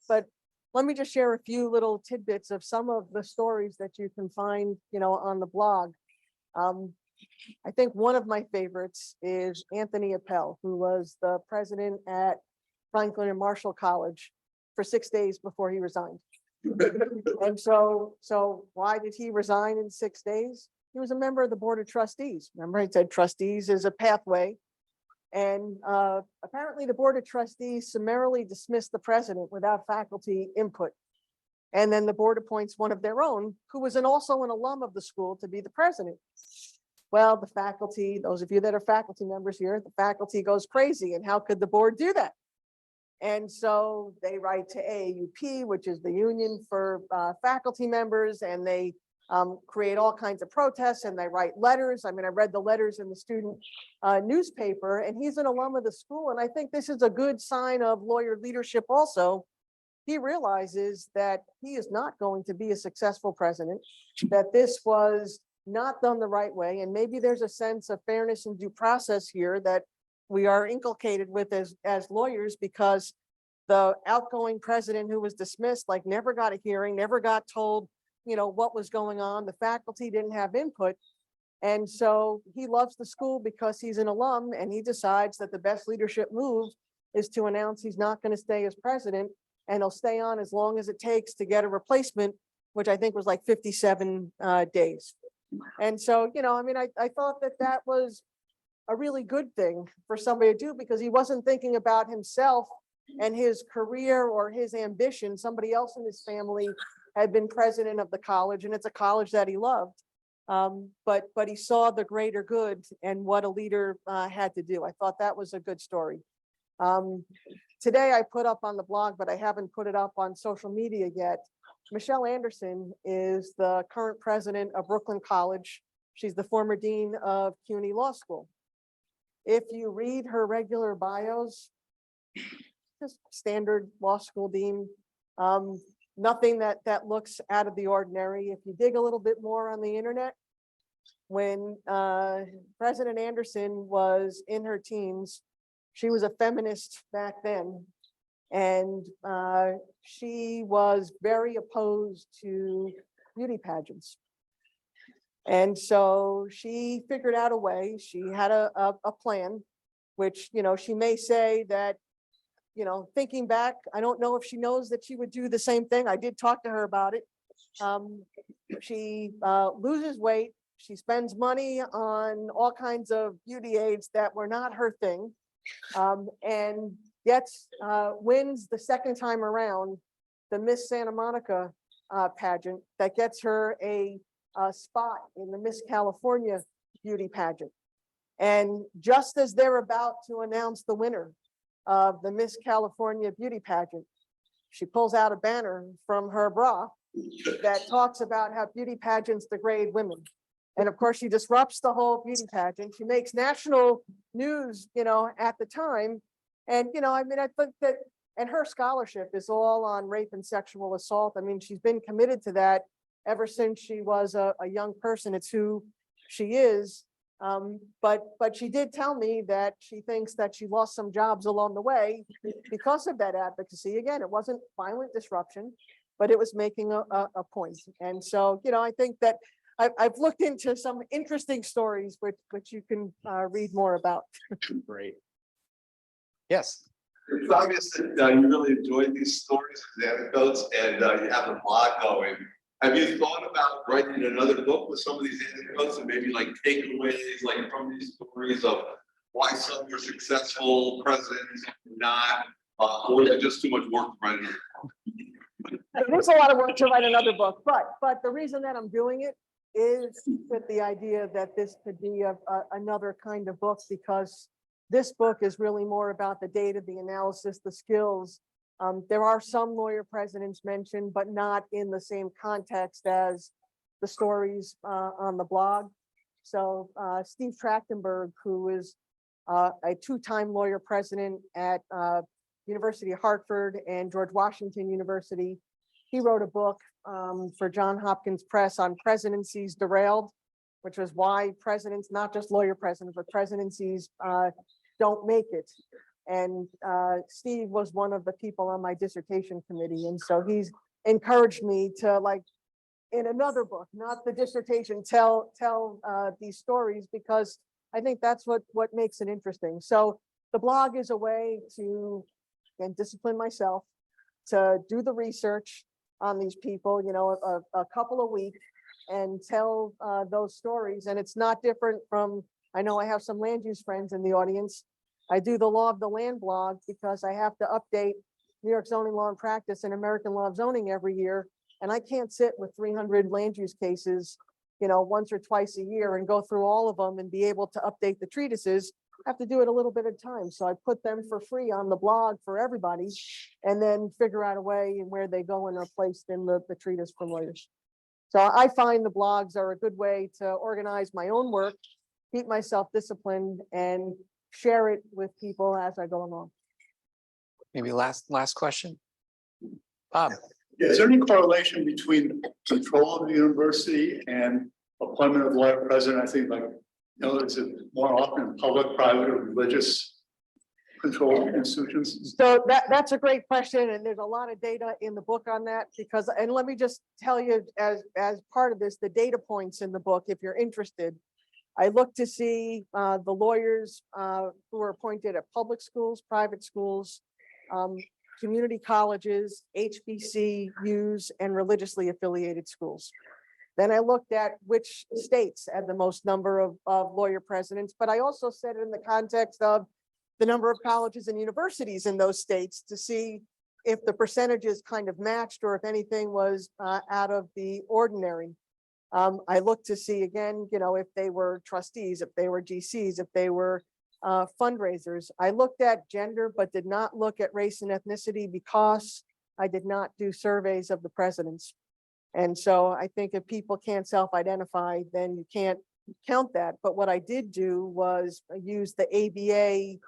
let me just share a few little tidbits of some of the stories that you can find, on the blog. I think one of my favorites is Anthony Appel, who was the president at Franklin and Marshall College for 6 days before he resigned. And so why did he resign in 6 days? He was a member of the Board of Trustees. Remember, I said trustees is a pathway. And apparently the Board of Trustees summarily dismissed the president without faculty input. And then the board appoints one of their own, who was also an alum of the school, to be the president. Well, the faculty, those of you that are faculty members here, the faculty goes crazy. And how could the board do that? And so they write to AAUP, which is the union for faculty members, and they create all kinds of protests, and they write letters. I mean, I read the letters in the student newspaper, and he's an alum of the school. And I think this is a good sign of lawyer leadership also. He realizes that he is not going to be a successful president, that this was not done the right way. And maybe there's a sense of fairness and due process here that we are inculcated with as lawyers, because the outgoing president who was dismissed, never got a hearing, never got told, what was going on. The faculty didn't have input. And so he loves the school because he's an alum, and he decides that the best leadership move is to announce he's not going to stay as president, and he'll stay on as long as it takes to get a replacement, which I think was 57 days. And so, I thought that was a really good thing for somebody to do, because he wasn't thinking about himself and his career or his ambition. Somebody else in his family had been president of the college, and it's a college that he loved. But he saw the greater good and what a leader had to do. I thought that was a good story. Today I put up on the blog, but I haven't put it up on social media yet. Michelle Anderson is the current president of Brooklyn College. She's the former dean of CUNY Law School. If you read her regular bios, just standard law school dean, nothing that looks out of the ordinary. If you dig a little bit more on the internet, when President Anderson was in her teens, she was a feminist back then, and she was very opposed to beauty pageants. And so she figured out a way. She had a plan, which, she may say that, thinking back, I don't know if she knows that she would do the same thing. I did talk to her about it. She loses weight. She spends money on all kinds of beauty aids that were not her thing, and wins the second time around the Miss Santa Monica pageant that gets her a spot in the Miss California beauty pageant. And just as they're about to announce the winner of the Miss California beauty pageant, she pulls out a banner from her bra that talks about how beauty pageants degrade women. And of course, she disrupts the whole beauty pageant. She makes national news, at the time. And, I think that, and her scholarship is all on rape and sexual assault. I mean, she's been committed to that ever since she was a young person. It's who she is. But she did tell me that she thinks that she lost some jobs along the way because of that advocacy. Again, it wasn't violent disruption, but it was making a point. And so, I think that I've looked into some interesting stories, which you can read more about. Great. Yes. It's obvious that you really enjoyed these stories and anecdotes, and you have a blog going. Have you thought about writing another book with some of these anecdotes and maybe like takeaways, like from these stories of why some were successful presidents, not, or is it just too much work to write another book? There's a lot of work to write another book, but the reason that I'm doing it is with the idea that this could be another kind of book, because this book is really more about the data, the analysis, the skills. There are some lawyer presidents mentioned, but not in the same context as the stories on the blog. So Steve Trachtenberg, who is a two-time lawyer president at University of Hartford and George Washington University, he wrote a book for Johns Hopkins Press on presidencies derailed, which was why presidents, not just lawyer presidents, but presidencies don't make it. And Steve was one of the people on my dissertation committee. And so he's encouraged me to, like, in another book, not the dissertation, tell these stories, because I think that's what makes it interesting. So the blog is a way to, again, discipline myself to do the research on these people, a couple a week, and tell those stories. And it's not different from, I know I have some land use friends in the audience. I do the Law of the Land blog because I have to update New York zoning law and practice and American law of zoning every year. And I can't sit with 300 land use cases, once or twice a year and go through all of them and be able to update the treatises. I have to do it a little bit at a time. So I put them for free on the blog for everybody, and then figure out a way and where they go and are placed in the treatise for lawyers. So I find the blogs are a good way to organize my own work, keep myself disciplined, and share it with people as I go along. Maybe last question. Bob. Yeah, is there any correlation between control of the university and appointment of lawyer president? I think, is it more often public, private, or religious control institutions? So that's a great question, and there's a lot of data in the book on that, because, and let me just tell you, as part of this, the data points in the book, if you're interested. I look to see the lawyers who are appointed at public schools, private schools, community colleges, HBCUs, and religiously affiliated schools. Then I looked at which states had the most number of lawyer presidents, but I also said it in the context of the number of colleges and universities in those states to see if the percentages kind of matched or if anything was out of the ordinary. I looked to see again, if they were trustees, if they were GCs, if they were fundraisers. I looked at gender, but did not look at race and ethnicity because I did not do surveys of the presidents. And so I think if people can't self-identify, then you can't count that. But what I did do was use the ABA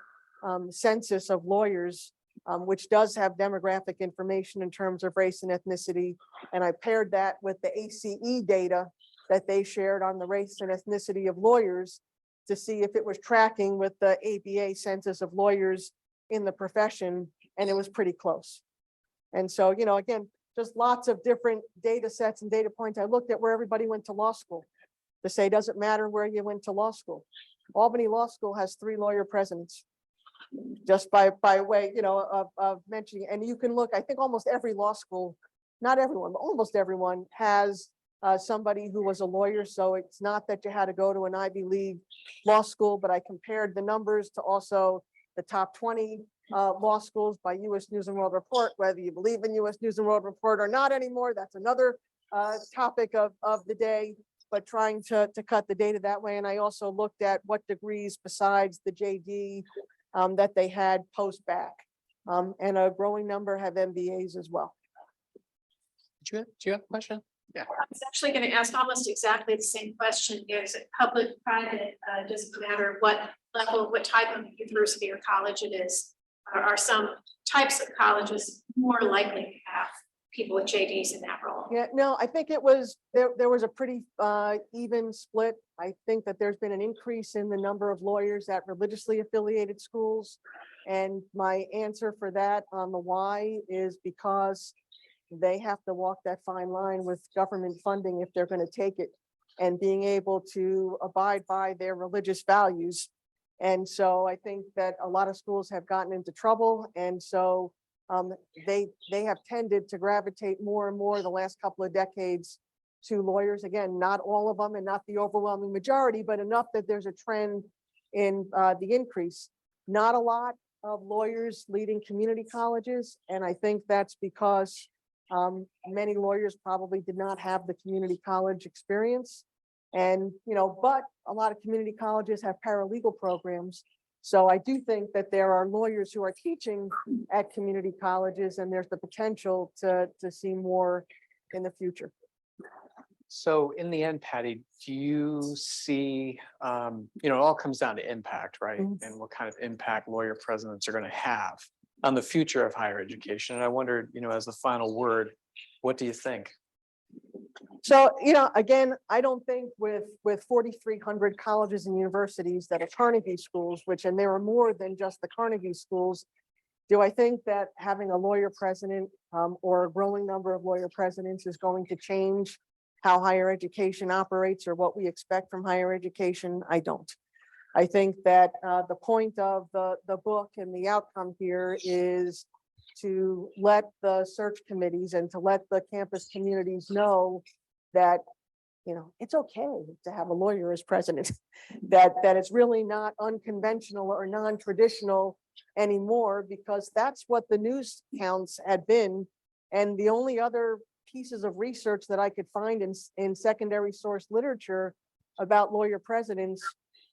census of lawyers, which does have demographic information in terms of race and ethnicity. And I paired that with the ACE data that they shared on the race and ethnicity of lawyers to see if it was tracking with the ABA census of lawyers in the profession, and it was pretty close. And so, again, just lots of different data sets and data points. I looked at where everybody went to law school to say, doesn't matter where you went to law school. Albany Law School has 3 lawyer presidents, just by way, of mentioning. And you can look, I think almost every law school, not everyone, but almost everyone has somebody who was a lawyer. So it's not that you had to go to an Ivy League law school, but I compared the numbers to also the top 20 law schools by US News and World Report. Whether you believe in US News and World Report or not anymore, that's another topic of the day, but trying to cut the data that way. And I also looked at what degrees besides the JD that they had post-bac, and a growing number have MBAs as well. Do you have a question? Yeah. I was actually going to ask almost exactly the same question. Is it public, private? Doesn't matter what level, what type of university or college it is. Are some types of colleges more likely to have people with JDs in that role. Yeah, no, I think it was, there was a pretty even split. I think that there's been an increase in the number of lawyers at religiously affiliated schools. And my answer for that on the why is because they have to walk that fine line with government funding if they're going to take it, and being able to abide by their religious values. And so I think that a lot of schools have gotten into trouble. And so they have tended to gravitate more and more the last couple of decades to lawyers. Again, not all of them and not the overwhelming majority, but enough that there's a trend in the increase. Not a lot of lawyers leading community colleges. And I think that's because many lawyers probably did not have the community college experience. And, but a lot of community colleges have paralegal programs. So I do think that there are lawyers who are teaching at community colleges, and there's the potential to see more in the future. So in the end, Patty, do you see, it all comes down to impact, right? Mhm. And what kind of impact lawyer presidents are going to have on the future of higher education. And I wondered, as the final word, what do you think? So, again, I don't think with 4,300 colleges and universities that are Carnegie schools, and there are more than just the Carnegie schools, do I think that having a lawyer president or a growing number of lawyer presidents is going to change how higher education operates or what we expect from higher education? I don't. I think that the point of the book and the outcome here is to let the search committees and to let the campus communities know that, it's okay to have a lawyer as president, that it's really not unconventional or non-traditional anymore, because that's what the news counts had been. And the only other pieces of research that I could find in secondary source literature about lawyer presidents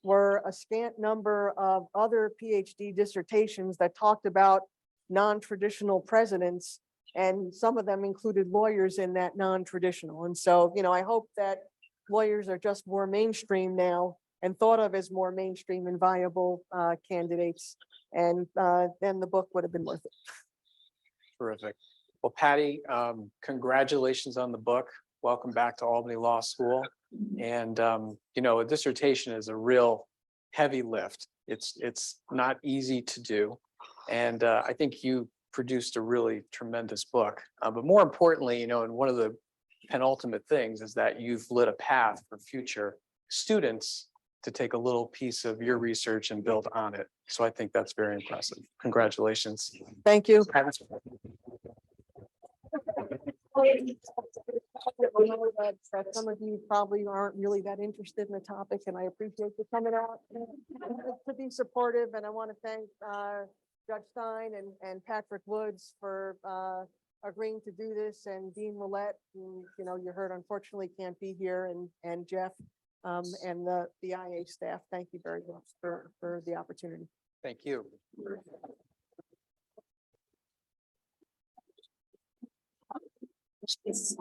were a scant number of other PhD dissertations that talked about non-traditional presidents, and some of them included lawyers in that non-traditional. And so, I hope that lawyers are just more mainstream now and thought of as more mainstream and viable candidates. And then the book would have been worth it. Terrific. Well, Patty, congratulations on the book. Welcome back to Albany Law School. And, a dissertation is a real heavy lift. It's not easy to do. And I think you produced a really tremendous book. But more importantly, and one of the penultimate things is that you've lit a path for future students to take a little piece of your research and build on it. So I think that's very impressive. Congratulations. Thank you. That some of you probably aren't really that interested in the topic, and I appreciate you coming out to be supportive. And I want to thank Judge Stein and Patrick Woods for agreeing to do this, and Dean Willett, who you heard unfortunately can't be here, and Jeff and the IA staff. Thank you very much for the opportunity. Thank you. It's